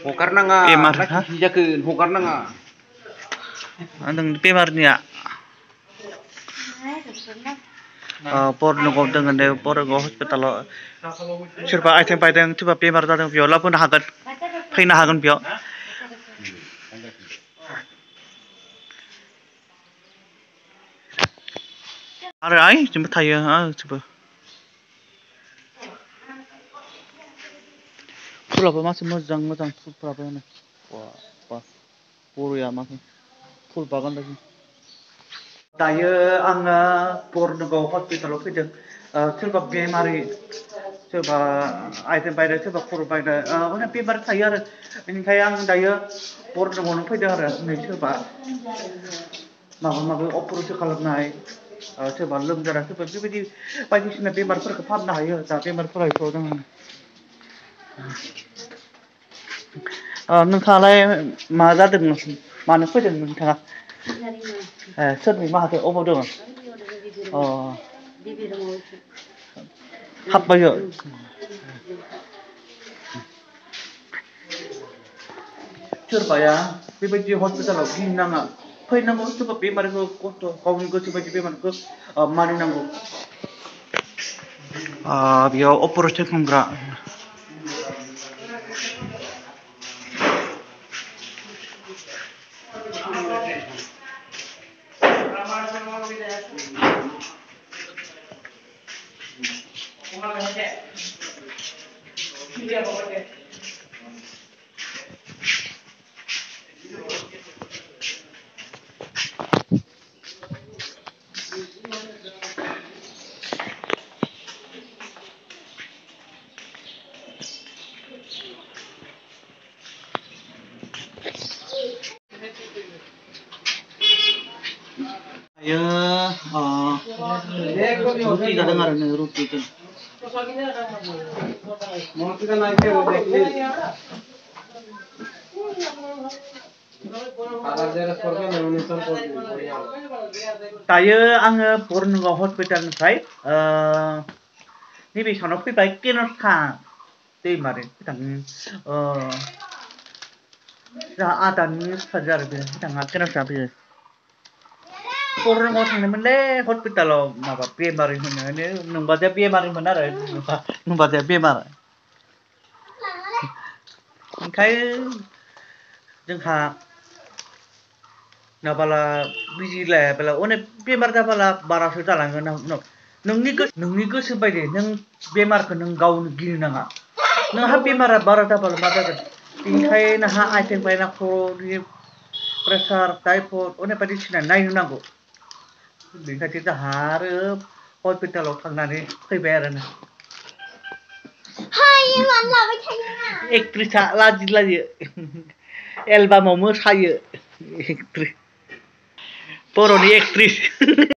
हगारनाङा जाखो हगारनाङा नों बेमारनिया बरनगाव दङ ने बरनगाव हस्पिटालाव सोरबा आथिं बायदों सोरबा बेमार जादों बेयाव लाबोनो हागोन फैनो हागोन बेयाव आरो आइ जोंबो थायो जोंबो फुलाबो मासे मोजां मोजां फुलफ्राबो बरिया मासे फुल बागान बायदि दायो आङो बरनगाव हस्पिटालाव फैदों सोरबा बेमारि सोरबा आइटेम बायदों सोरबा खर' बायदों अनेक बेमार थायो आरो बेनिखायनो आं दायो बरनगावनो फैदों आरो नै सोरबा माबा माबि अपारेसन खालामनाय सोरबा लोमजानाय सोरबा बेबायदि बायदिसिना बेमारफोरखौ फाहामनो हायो दा बेमारफोराथ' दङ नोंथाङालाय मा जादों मानो फैदों नोंथाङा सोरनि माहाथो अबाव दङ हाबबायो सोरबाया बेबायदि हस्पिटालाव गिनाङा फैनांगौ सोरबा बेमारिखौ खस्थ' गावनि गोसो बायदि बेमारखौ मानिनांगौ बेयाव अपारेसन खालामग्रा रुटि जादों आरो नों रुटि दायो आङो बरनगाव हस्पिटालनिफ्राय नैबे सानाव फैबाय केन'था दैमारि जोंहा आदानि फिसाजो आरो बे बिथाङा केन'था फैयो बरनगाव थांदोंमोनलै हस्पिटालाव माबा बेमारि होनो नोंबाजैया बेमारिमोन आरो नोंबाजैया बेमार ओंखायनो जोंहा नाबाला बिजि लायाब्ला अनेक बेमार जाबाला बारासो जालाङो उनाव नोंनि गोसो बायदि नों बेमारखौ नों गावनो गिनो नाङा नोंहा बेमारा बारा जाबाला मा जागोन बेनिखायनो नोंहा आथिं बायना खर'नि प्रेसार टाइफड अनेक बायदिसिना नायनो नांगौ बेनिखायनो जोंहा आरो हस्पिटालाव थांनानै फैबाय आरो ना एक्ट्रिसा लाजिलायो एलबामाव मोसायो बर'नि एक्ट्रिस